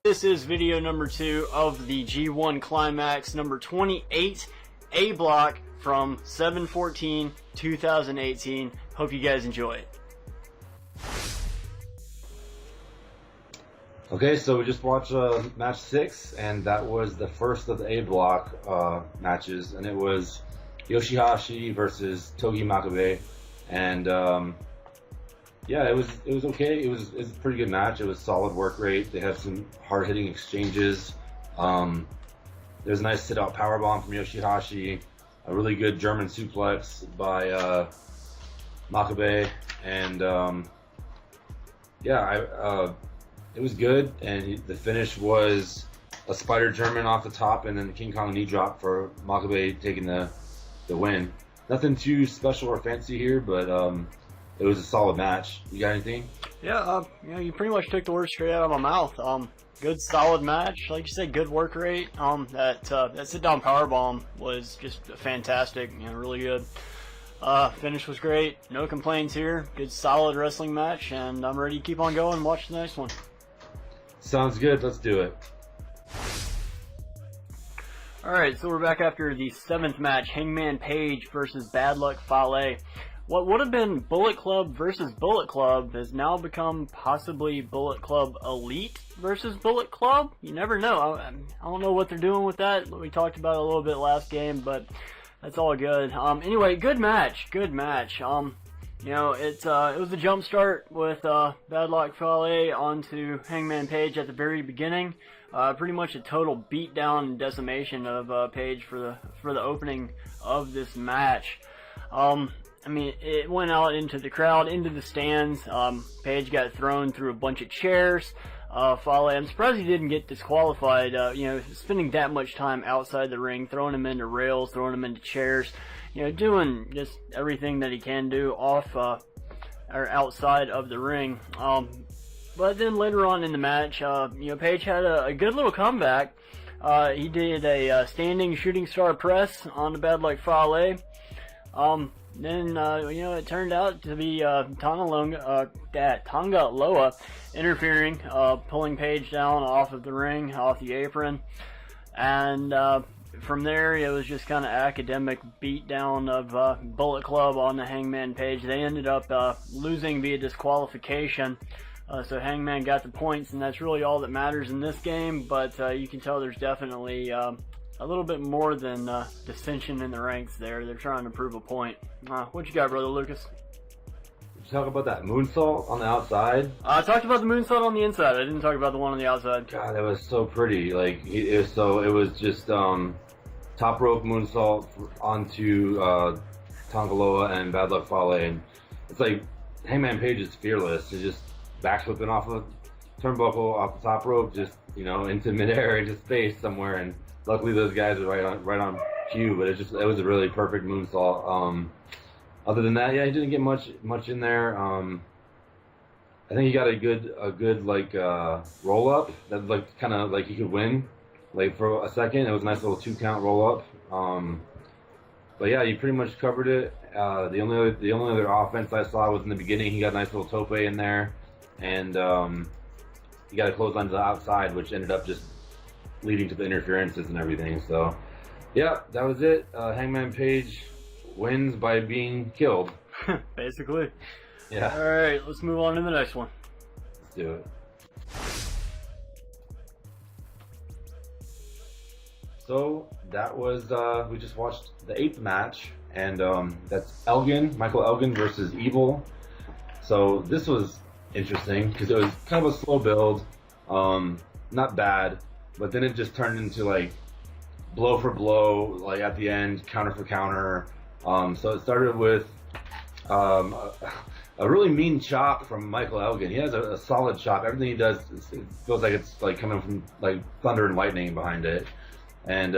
This is video number 2 of the G1 Climax number 28 A block from 7/14/2018. Hope you guys enjoy it. Okay, so we just watched match 6, and that was the first of the A block matches, and it was Yoshihashi versus Togi Makabe, and yeah, it was okay. It was a pretty good match. It was solid work rate. They had some hard hitting exchanges. There's a nice sit out power bomb from Yoshihashi, a really good German suplex by Makabe, and yeah, it was good. And the finish was a spider German off the top, and then the King Kong knee drop for Makabe taking the win. Nothing too special or fancy here, but it was a solid match. You got anything? Yeah, you pretty much took the words straight out of my mouth. Good, solid match. Like you said, good work rate. That sit-down powerbomb was just fantastic. Really good. Finish was great. No complaints here. Good, solid wrestling match, and I'm ready to keep on going and watch the next one. Sounds good. Let's do it. Alright, so we're back after the 7th match. Hangman Page versus Bad Luck Fale. What would have been Bullet Club versus Bullet Club has now become possibly Bullet Club Elite versus Bullet Club. You never know. I don't know what they're doing with that. We talked about it a little bit last game, but that's all good. Anyway, good match. Good match. It was a jump start with Bad Luck Fale onto Hangman Page at the very beginning. Pretty much a total beatdown and decimation of Page for the opening of this match. It went out into the crowd, into the stands. Page got thrown through a bunch of chairs. Fale, I'm surprised he didn't get disqualified. Spending that much time outside the ring, throwing him into rails, throwing him into chairs. Doing just everything that he can do off or outside of the ring. But then later on in the match, Page had a good little comeback. He did a standing shooting star press on the Bad Luck Fale. Then, it turned out to be Tonga Loa interfering, pulling Page down off of the ring, off the apron. And from there, it was just kind of academic beatdown of Bullet Club on the Hangman Page. They ended up losing via disqualification. So Hangman got the points, and that's really all that matters in this game. But you can tell there's definitely a little bit more than dissension in the ranks there. They're trying to prove a point. What you got, Brother Lucas? Did you talk about that moonsault on the outside? I talked about the moonsault on the inside. I didn't talk about the one on the outside. God, that was so pretty. It was just top rope moonsault onto Tonga Loa and Bad Luck Fale. And it's like Hangman Page is fearless. He's just backflipping off of turnbuckle, off the top rope, just into midair, into space somewhere. And luckily, those guys are right on cue, but it was a really perfect moonsault. Other than that, yeah, he didn't get much in there. I think he got a good roll up that kind of he could win for a second. It was a nice little 2-count roll up. But yeah, he pretty much covered it. The only other offense I saw was in the beginning. He got a nice little tope in there, and he got a clothesline to the outside, which ended up just leading to the interferences and everything. So, yeah, that was it. Hangman Page wins by being killed. Basically. Yeah. All right, let's move on to the next one. Let's do it. So that was we just watched the 8th match, and that's Michael Elgin versus Evil. So this was interesting because it was kind of a slow build, not bad. But then it just turned into blow for blow, at the end, counter for counter. So it started with a really mean chop from Michael Elgin. He has a solid chop. Everything he does, it feels like it's coming from thunder and lightning behind it. And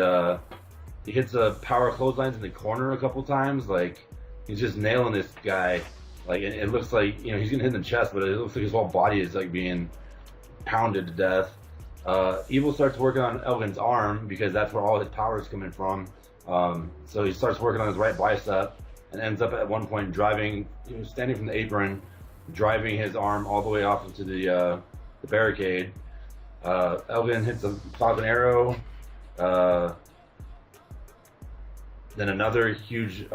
he hits power clotheslines in the corner a couple times. He's just nailing this guy. It looks like he's gonna hit in the chest, but it looks like his whole body is being pounded to death. Evil starts working on Elgin's arm because that's where all his power is coming from. So he starts working on his right bicep and ends up at one point driving, standing from the apron, driving his arm all the way off into the barricade. Elgin hits a Falcon Arrow. Then another huge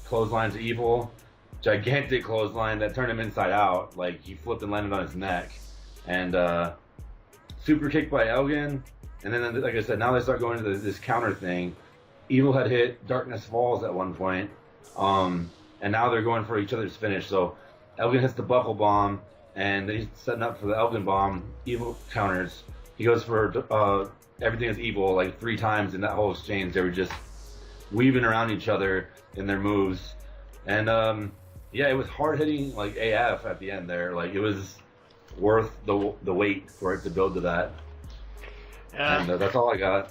clothesline to Evil. Gigantic clothesline that turned him inside out. Like, he flipped and landed on his neck. And super kick by Elgin. And then, like I said, now they start going to this counter thing. Evil had hit Darkness Falls at one point. And now they're going for each other's finish. So Elgin hits the buckle bomb, and he's setting up for the Elgin bomb. Evil counters. He goes for everything is Evil like 3 times in that whole exchange. They were just weaving around each other in their moves. And yeah, it was hard hitting like AF at the end there. Like, it was worth the wait for it to build to that. Yeah. And that's all I got.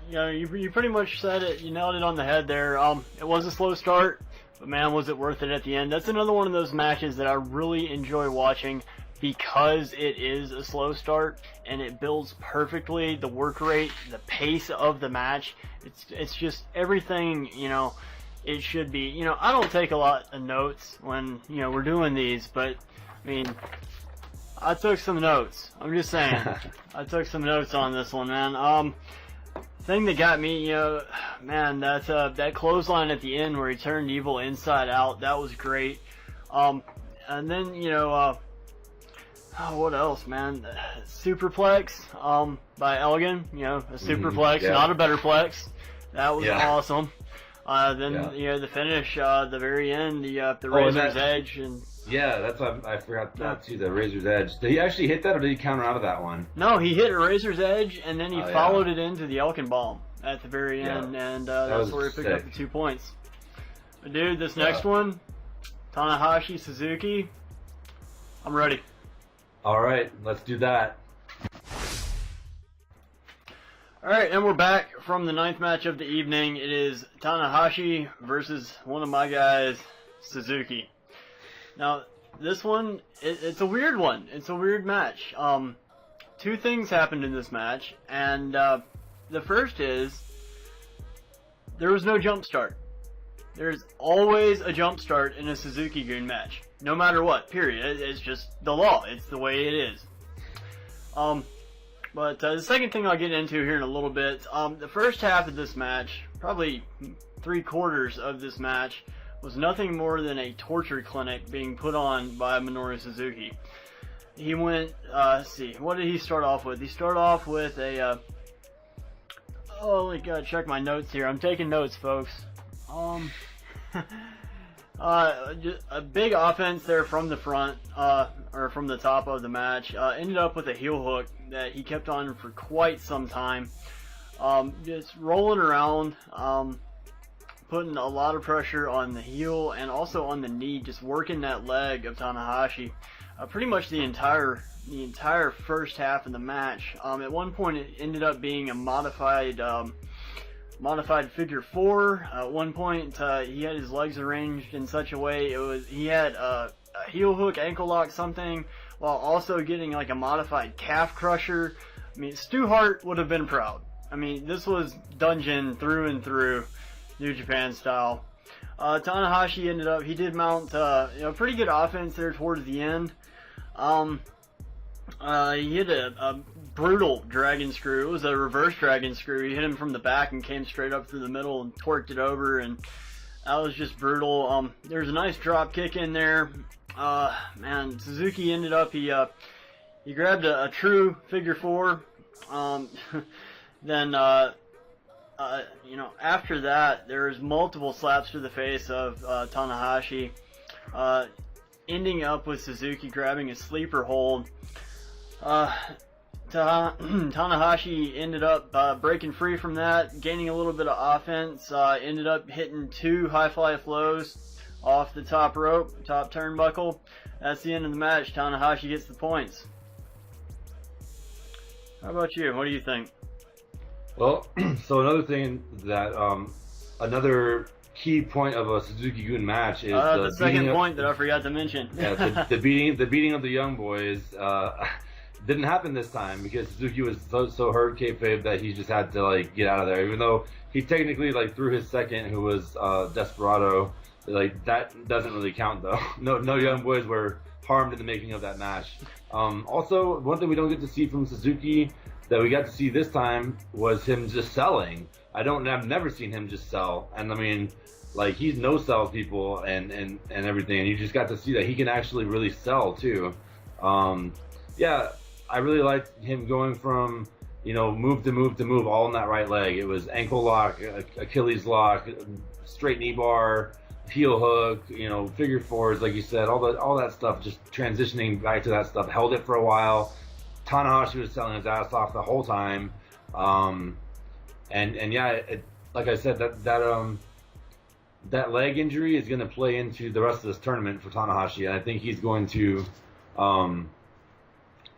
You know, you pretty much said it. You nailed it on the head there. It was a slow start, but man, was it worth it at the end. That's another one of those matches that I really enjoy watching because it is a slow start and it builds perfectly. The work rate, the pace of the match, it's just everything, you know, it should be. You know, I don't take a lot of notes when, you know, we're doing these, but I mean, I took some notes. I'm just saying. I took some notes on this one, man. Thing that got me, you know, man, that clothesline at the end where he turned Evil inside out, that was great. And then, you know, what else, man? Superplex by Elgin, you know, a superplex, yeah. Not a better plex. That was Yeah. awesome. Then, you know, the finish, the very end, the Razor's Edge. And Yeah, that's why I forgot that too, the Razor's Edge. Did he actually hit that, or did he counter out of that one? No, he hit a Razor's Edge, and then he followed it into the Elkin Bomb at the very end, and that's where he picked up the 2 points. But dude, this next one, Tanahashi Suzuki, I'm ready. All right, let's do that. Alright, and we're back from the 9th match of the evening. It is Tanahashi versus one of my guys, Suzuki. Now, this one, it's a weird one. It's a weird match. 2 things happened in this match, and the first is there was no jump start. There's always a jump start in a Suzuki-Gun match, no matter what, period. It's just the law. It's the way it is. But the second thing I'll get into here in a little bit, the first half of this match, probably 3/4 of this match, was nothing more than a torture clinic being put on by Minoru Suzuki. He went, let's see, what did he start off with? He started off with a, gotta check my notes here. I'm taking notes, folks. Just a big offense there from the front, or from the top of the match. Ended up with a heel hook that he kept on for quite some time. Just rolling around, putting a lot of pressure on the heel and also on the knee, just working that leg of Tanahashi. Pretty much the entire first half of the match. At one point, it ended up being a modified figure 4. At one point, he had his legs arranged in such a way he had a heel hook, ankle lock, something, while also getting like a modified calf crusher. I mean, Stu Hart would have been proud. I mean, this was dungeon through and through, New Japan style. Tanahashi he did mount, pretty good offense there towards the end. He hit a brutal dragon screw. It was a reverse dragon screw. He hit him from the back and came straight up through the middle and twerked it over, and that was just brutal. There's a nice drop kick in there. Man, Suzuki ended up, he grabbed a true figure 4. Then, after that, there's multiple slaps to the face of Tanahashi, ending up with Suzuki grabbing a sleeper hold. Tanahashi ended up breaking free from that, gaining a little bit of offense, ended up hitting 2 high fly flows off the top rope, top turnbuckle. That's the end of the match. Tanahashi gets the points. How about you? What do you think? Well, so another thing that, another key point of a Suzuki-Gun match is the second point that I forgot to mention. Yeah, the beating of the Young Boys didn't happen this time because Suzuki was so hurt kayfabe that he just had to like get out of there. Even though he technically like threw his second, who was Desperado, like that doesn't really count though. No Young Boys were harmed in the making of that match. Also, one thing we don't get to see from Suzuki that we got to see this time was him just selling. I've never seen him just sell, and I mean, like, he's no-sell people and everything, and you just got to see that he can actually really sell too. Yeah, I really liked him going from, you know, move to move to move all in that right leg. It was ankle lock, Achilles lock, straight knee bar, heel hook, you know, figure fours, like you said, all that stuff, just transitioning back to that stuff. Held it for a while. Tanahashi was selling his ass off the whole time. And yeah, like I said, that leg injury is going to play into the rest of this tournament for Tanahashi, and I think he's going to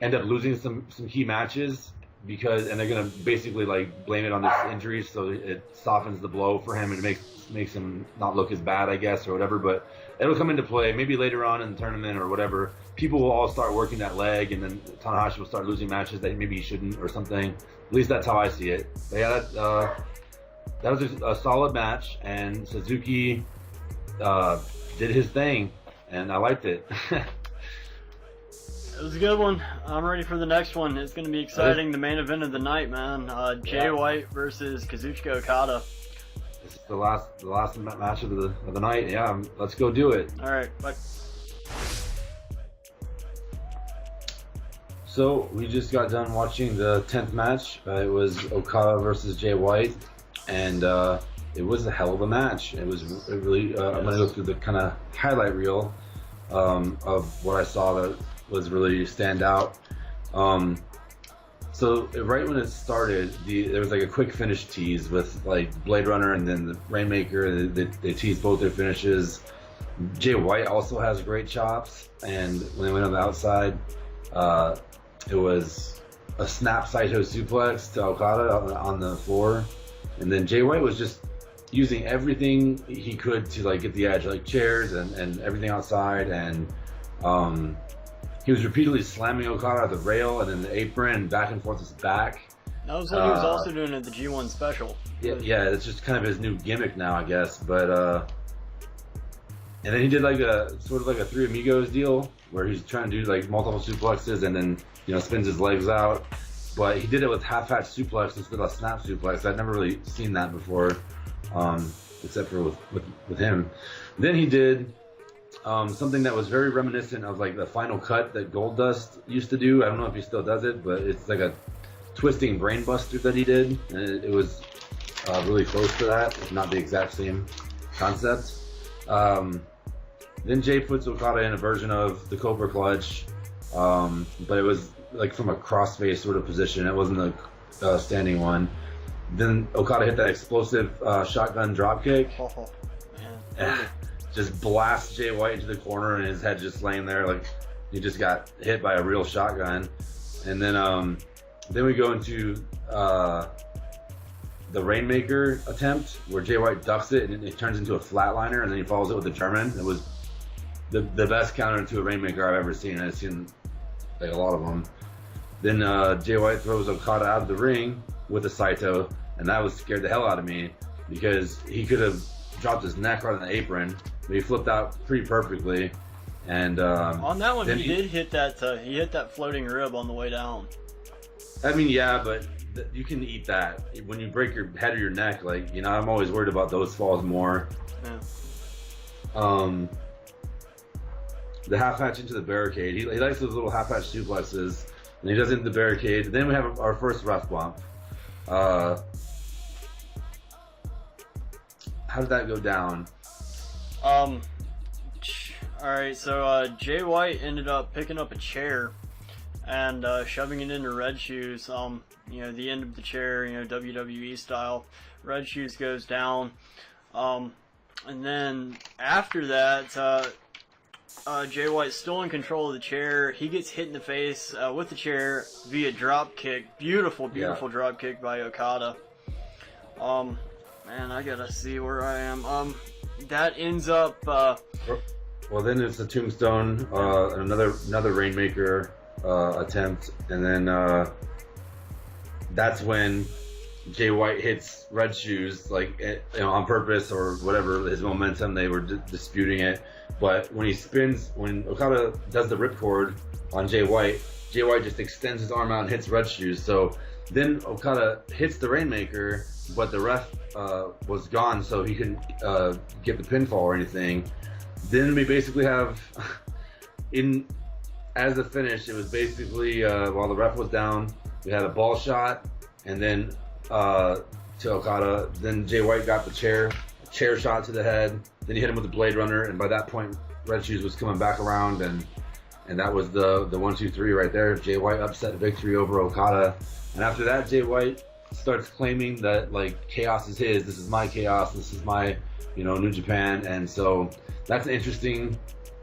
end up losing some key matches and they're going to basically like blame it on this injury, so it softens the blow for him and makes him not look as bad, I guess, or whatever. But it'll come into play maybe later on in the tournament or whatever. People will all start working that leg, and then Tanahashi will start losing matches that maybe he shouldn't or something. At least that's how I see it. But yeah, that was a solid match, and Suzuki did his thing, and I liked it. It was a good one. I'm ready for the next one. It's going to be exciting. The main event of the night, man. Jay White versus Kazuchika Okada. This is the last match of the night. Yeah, let's go do it. All right, bye. So we just got done watching the 10th match. It was Okada versus Jay White, and it was a hell of a match. It really. I'm gonna go through the kind of highlight reel of what I saw that was really stand out. So right when it started, there was like a quick finish tease with like Blade Runner and then the Rainmaker. They teased both their finishes. Jay White also has great chops, and when they went on the outside, it was a snap Saito suplex to Okada on the floor, and then Jay White was just using everything he could to like get the edge, like chairs and everything outside, and he was repeatedly slamming Okada at the rail and then the apron and back and forth his back. That was what he was also doing at the G1 special. Yeah, it's just kind of his new gimmick now, I guess. But and then he did like a sort of like a Three Amigos deal where he's trying to do like multiple suplexes and then, you know, spins his legs out. But he did it with half-hatch suplex instead of a snap suplex. I'd never really seen that before, except for with him. Then he did something that was very reminiscent of like the Final Cut that Goldust used to do. I don't know if he still does it, but it's like a twisting brainbuster that he did, and it was really close to that, if not the exact same concept. Then Jay puts Okada in a version of the Cobra Clutch, but it was like from a crossface sort of position. It wasn't a standing one. Then Okada hit that explosive shotgun dropkick. Oh, man. Just blasts Jay White into the corner, and his head just laying there like he just got hit by a real shotgun. And then we go into the Rainmaker attempt where Jay White ducks it and it turns into a flatliner, and then he follows it with a German. It was the best counter to a Rainmaker I've ever seen. I've seen like a lot of them. Then Jay White throws Okada out of the ring with a Saito, and that was scared the hell out of me because he could have dropped his neck right on the apron, but he flipped out pretty perfectly. And on that one, he did hit that. He hit that floating rib on the way down. I mean, yeah, but you can eat that when you break your head or your neck. Like, you know, I'm always worried about those falls more. Yeah. The half hatch into the barricade. He likes those little half hatch suplexes, and he does it into the barricade. Then we have our first ref bump. How did that go down? Alright, so Jay White ended up picking up a chair and shoving it into Red Shoes. You know, the end of the chair, you know, WWE style. Red Shoes goes down. And then after that, Jay White's still in control of the chair. He gets hit in the face with the chair via drop kick. Beautiful drop kick by Okada. Man, I gotta see where I am. That ends up. Well, then it's a tombstone, another Rainmaker attempt, and then that's when Jay White hits Red Shoes on purpose or whatever, his momentum, they were disputing it. But when Okada does the ripcord on Jay White just extends his arm out and hits Red Shoes. So then Okada hits the Rainmaker, but the ref was gone, so he couldn't get the pinfall or anything. Then we basically have, as the finish, it was basically while the ref was down, we had a ball shot, and then to Okada. Then Jay White got the chair shot to the head. Then he hit him with the Blade Runner, and by that point, Red Shoes was coming back around, and that was the 1-2-3 right there. Jay White upset victory over Okada, and after that, Jay White starts claiming that chaos is his. This is my chaos. This is my New Japan, and so that's an interesting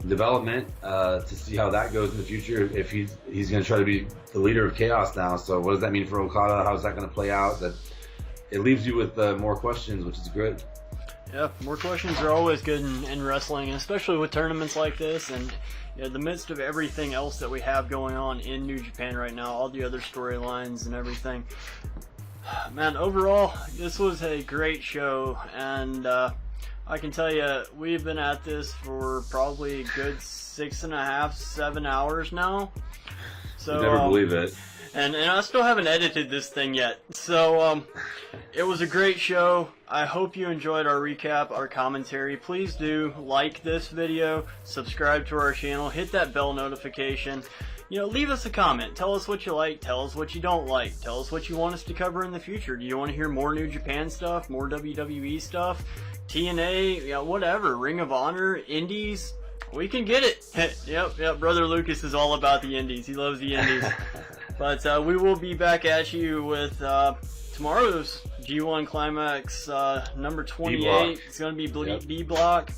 development to see how that goes in the future. If he's going to try to be the leader of chaos now, so what does that mean for Okada? How's that going to play out? That it leaves you with more questions, which is good. Yeah, more questions are always good in wrestling, especially with tournaments like this, and in the midst of everything else that we have going on in New Japan right now, all the other storylines and everything. Man, overall, this was a great show, and I can tell you, we've been at this for probably a good 6.5, 7 hours now. So, you never believe it. And I still haven't edited this thing yet. So, it was a great show. I hope you enjoyed our recap, our commentary. Please do like this video, subscribe to our channel, hit that bell notification. Leave us a comment. Tell us what you like. Tell us what you don't like. Tell us what you want us to cover in the future. Do you want to hear more New Japan stuff, more WWE stuff, TNA, whatever, Ring of Honor, Indies? We can get it. Yep, Brother Lucas is all about the Indies. He loves the Indies. But we will be back at you with tomorrow's G1 Climax number 28. B-block. It's going to be B block.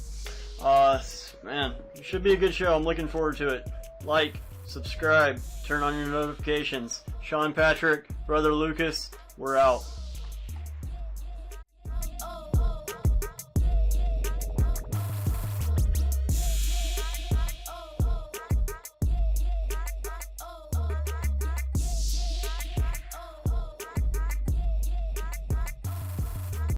Man, it should be a good show. I'm looking forward to it. Like, subscribe, turn on your notifications. Sean Patrick, Brother Lucas, we're out.